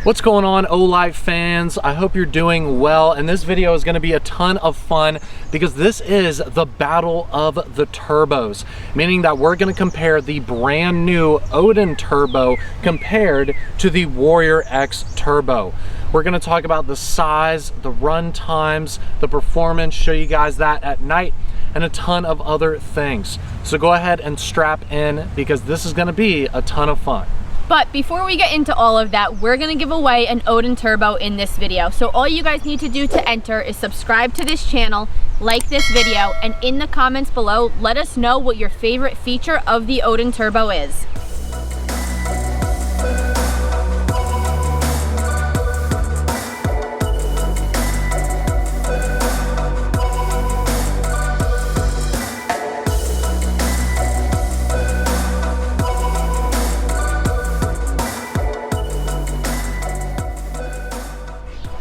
What's going on, Olight fans? I hope you're doing well, and this video is going to be a ton of fun because this is the battle of the turbos, meaning that we're going to compare the brand new Odin turbo compared to the Warrior X turbo. We're going to talk about the size, the run times, the performance, show you guys that at night, and a ton of other things. So go ahead and strap in because this is going to be a ton of fun. But before we get into all of that, we're gonna give away an Odin turbo in this video. So all you guys need to do to enter is subscribe to this channel, like this video, and in the comments below, let us know what your favorite feature of the Odin turbo is.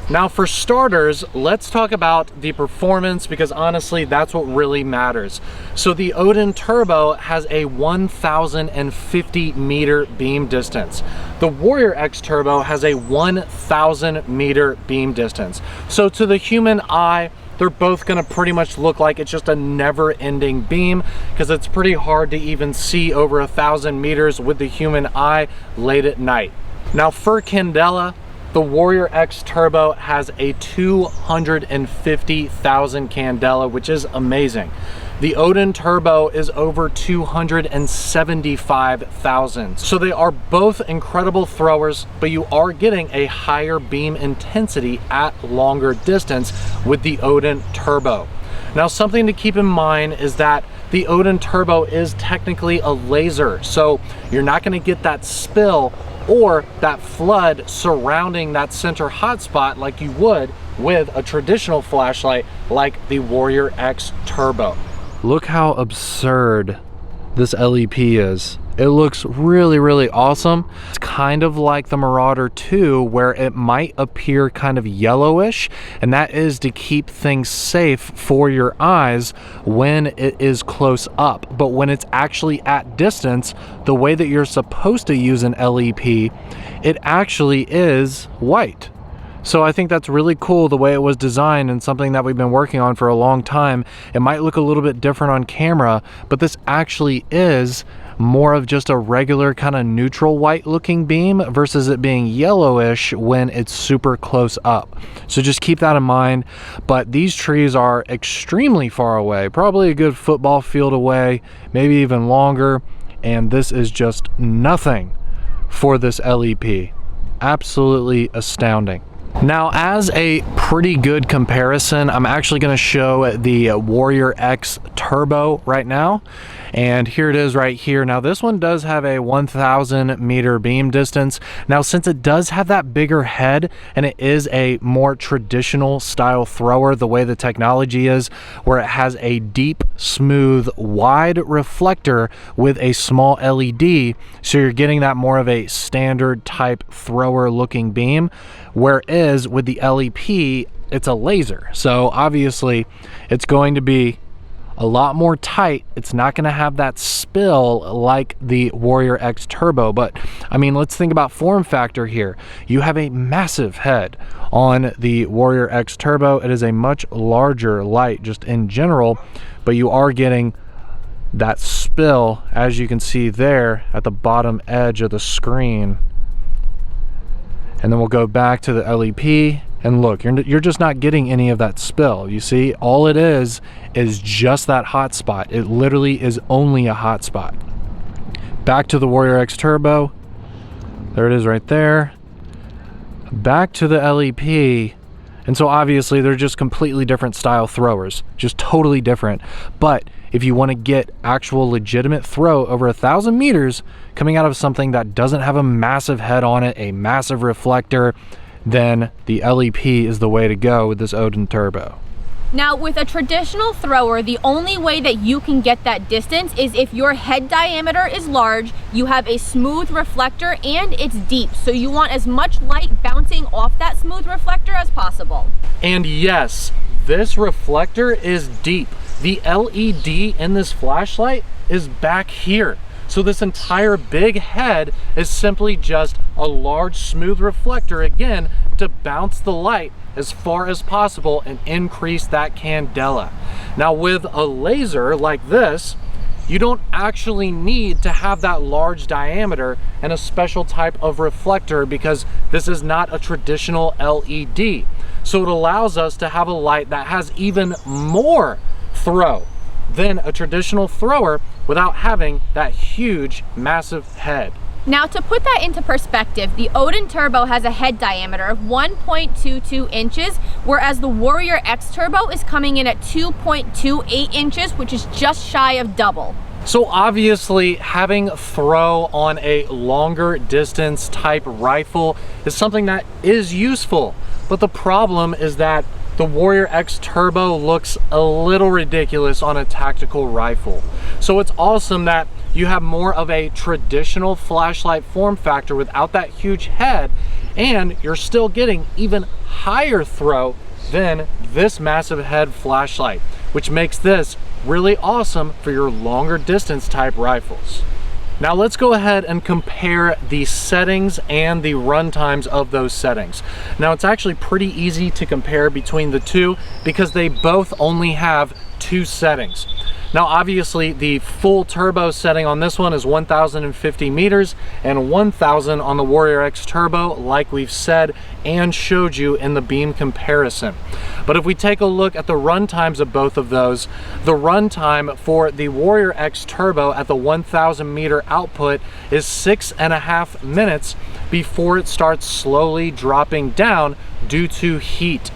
Now for starters, let's talk about the performance because honestly, that's what really matters. So the Odin Turbo has a 1,050 meter beam distance. The Warrior X Turbo has a 1,000 meter beam distance. So to the human eye, they're both gonna pretty much look like it's just a never-ending beam because it's pretty hard to even see over 1,000 meters with the human eye late at night. Now for candela, the Warrior X Turbo has a 250,000 candela, which is amazing. The Odin Turbo is over 275,000. So they are both incredible throwers, but you are getting a higher beam intensity at longer distance with the Odin Turbo. Now something to keep in mind is that the Odin Turbo is technically a laser, so you're not gonna get that spill or that flood surrounding that center hotspot like you would with a traditional flashlight like the Warrior X Turbo. Look how absurd this LEP is. It looks really, really awesome. It's kind of like the Marauder 2 where it might appear kind of yellowish, and that is to keep things safe for your eyes when it is close up. But when it's actually at distance, the way that you're supposed to use an LEP, it actually is white. So I think that's really cool the way it was designed and something that we've been working on for a long time. It might look a little bit different on camera, but this actually is more of just a regular kind of neutral white looking beam versus it being yellowish when it's super close up. So just keep that in mind. But these trees are extremely far away, probably a good football field away, maybe even longer. And this is just nothing for this LEP. Absolutely astounding. Now, as a pretty good comparison, I'm actually going to show the Warrior X Turbo right now. And here it is right here. Now, this one does have a 1,000 meter beam distance. Now, since it does have that bigger head and it is a more traditional style thrower, the way the technology is, where it has a deep, smooth, wide reflector with a small LED, so you're getting that more of a standard type thrower looking beam. Whereas with the LEP, it's a laser. So obviously it's going to be a lot more tight. It's not going to have that spill like the Warrior X Turbo. But I mean, let's think about form factor here. You have a massive head on the Warrior X Turbo. It is a much larger light just in general, but you are getting that spill, as you can see there at the bottom edge of the screen. And then we'll go back to the LEP, and look, you're just not getting any of that spill. You see, all it is just that hot spot. It literally is only a hot spot. Back to the Warrior X Turbo. There it is right there. Back to the LEP. And so obviously they're just completely different style throwers, just totally different. But if you want to get actual legitimate throw over 1,000 meters coming out of something that doesn't have a massive head on it, a massive reflector, then the LEP is the way to go with this Odin Turbo. Now, with a traditional thrower, the only way that you can get that distance is if your head diameter is large, you have a smooth reflector, and it's deep. So you want as much light bouncing off that smooth reflector as possible. And yes, this reflector is deep. The LED in this flashlight is back here. So this entire big head is simply just a large smooth reflector, again, to bounce the light as far as possible and increase that candela. Now with a laser like this, you don't actually need to have that large diameter and a special type of reflector because this is not a traditional LED. So it allows us to have a light that has even more throw than a traditional thrower without having that huge, massive head. Now to put that into perspective, the Odin Turbo has a head diameter of 1.22 inches, whereas the Warrior X Turbo is coming in at 2.28 inches, which is just shy of double. So obviously having throw on a longer distance type rifle is something that is useful, but the problem is that the Warrior X Turbo looks a little ridiculous on a tactical rifle. So it's awesome that you have more of a traditional flashlight form factor without that huge head, and you're still getting even higher throw than this massive head flashlight, which makes this really awesome for your longer distance type rifles. Now let's go ahead and compare the settings and the run times of those settings. Now it's actually pretty easy to compare between the two because they both only have 2 settings. Now obviously the full turbo setting on this one is 1050 meters and 1000 on the Warrior X Turbo, like we've said and showed you in the beam comparison. But if we take a look at the run times of both of those, the run time for the Warrior X Turbo at the 1000 meter output is 6.5 minutes before it starts slowly dropping down due to heat.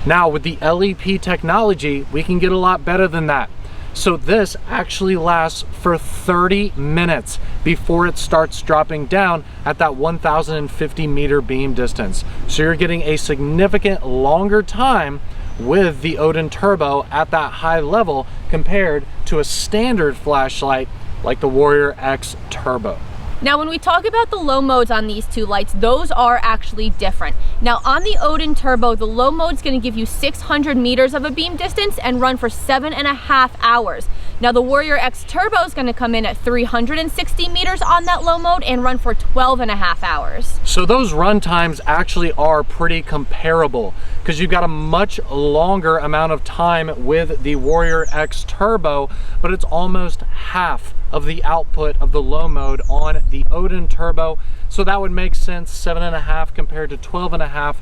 Now with the LEP technology, we can get a lot better than that. So this actually lasts for 30 minutes before it starts dropping down at that 1050 meter beam distance. So you're getting a significant longer time with the Odin Turbo at that high level compared to a standard flashlight like the Warrior X Turbo. Now when we talk about the low modes on these two lights, those are actually different. Now on the Odin Turbo, the low mode is going to give you 600 meters of a beam distance and run for 7.5 hours. Now the Warrior X Turbo is going to come in at 360 meters on that low mode and run for 12.5 hours. So those run times actually are pretty comparable because you've got a much longer amount of time with the Warrior X Turbo, but it's almost half of the output of the low mode on the Odin Turbo. So that would make sense, 7.5 compared to 12.5,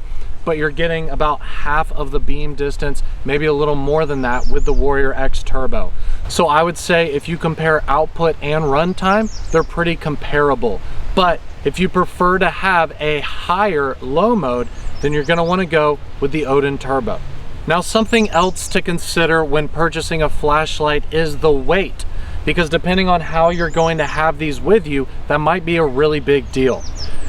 but you're getting about half of the beam distance, maybe a little more than that with the Warrior X Turbo. So I would say if you compare output and runtime, they're pretty comparable. But if you prefer to have a higher low mode, then you're gonna wanna go with the Odin Turbo. Now something else to consider when purchasing a flashlight is the weight, because depending on how you're going to have these with you, that might be a really big deal.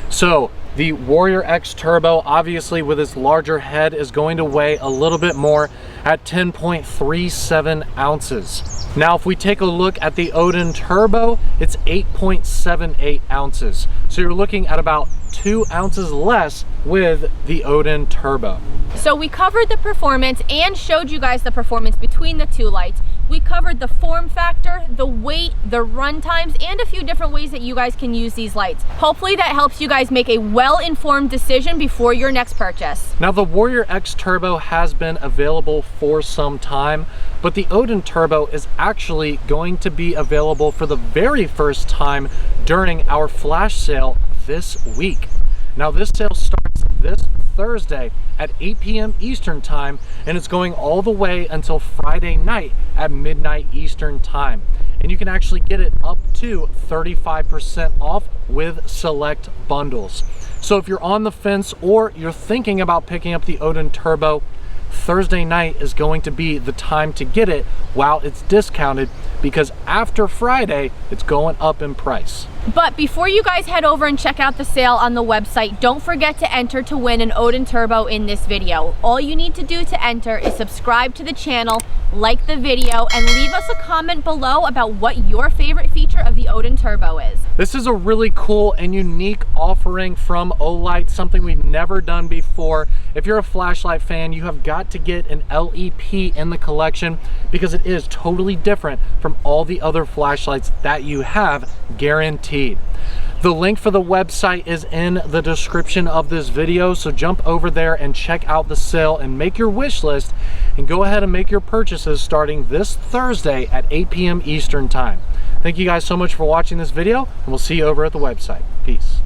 So the Warrior X Turbo, obviously with its larger head, is going to weigh a little bit more at 10.37 ounces. Now if we take a look at the Odin Turbo, it's 8.78 ounces. So you're looking at about 2 ounces less with the Odin Turbo. So we covered the performance and showed you guys the performance between the two lights. We covered the form factor, the weight, the run times, and a few different ways that you guys can use these lights. Hopefully that helps you guys make a well-informed decision before your next purchase. Now the Warrior X Turbo has been available for some time, but the Odin Turbo is actually going to be available for the very first time during our flash sale this week. Now this sale starts this Thursday at 8 p.m. Eastern time, and it's going all the way until Friday night at midnight Eastern time. And you can actually get it up to 35% off with select bundles. So if you're on the fence or you're thinking about picking up the Odin Turbo, Thursday night is going to be the time to get it while it's discounted, because after Friday, it's going up in price. But before you guys head over and check out the sale on the website, don't forget to enter to win an Odin Turbo in this video. All you need to do to enter is subscribe to the channel, like the video, and leave us a comment below about what your favorite feature of the Odin Turbo is. This is a really cool and unique offering from Olight, something we've never done before. If you're a flashlight fan, you have got to get an LEP in the collection because it is totally different from all the other flashlights that you have, guaranteed. The link for the website is in the description of this video, so jump over there and check out the sale and make your wish list and go ahead and make your purchases starting this Thursday at 8 p.m. Eastern time. Thank you guys so much for watching this video, and we'll see you over at the website. Peace.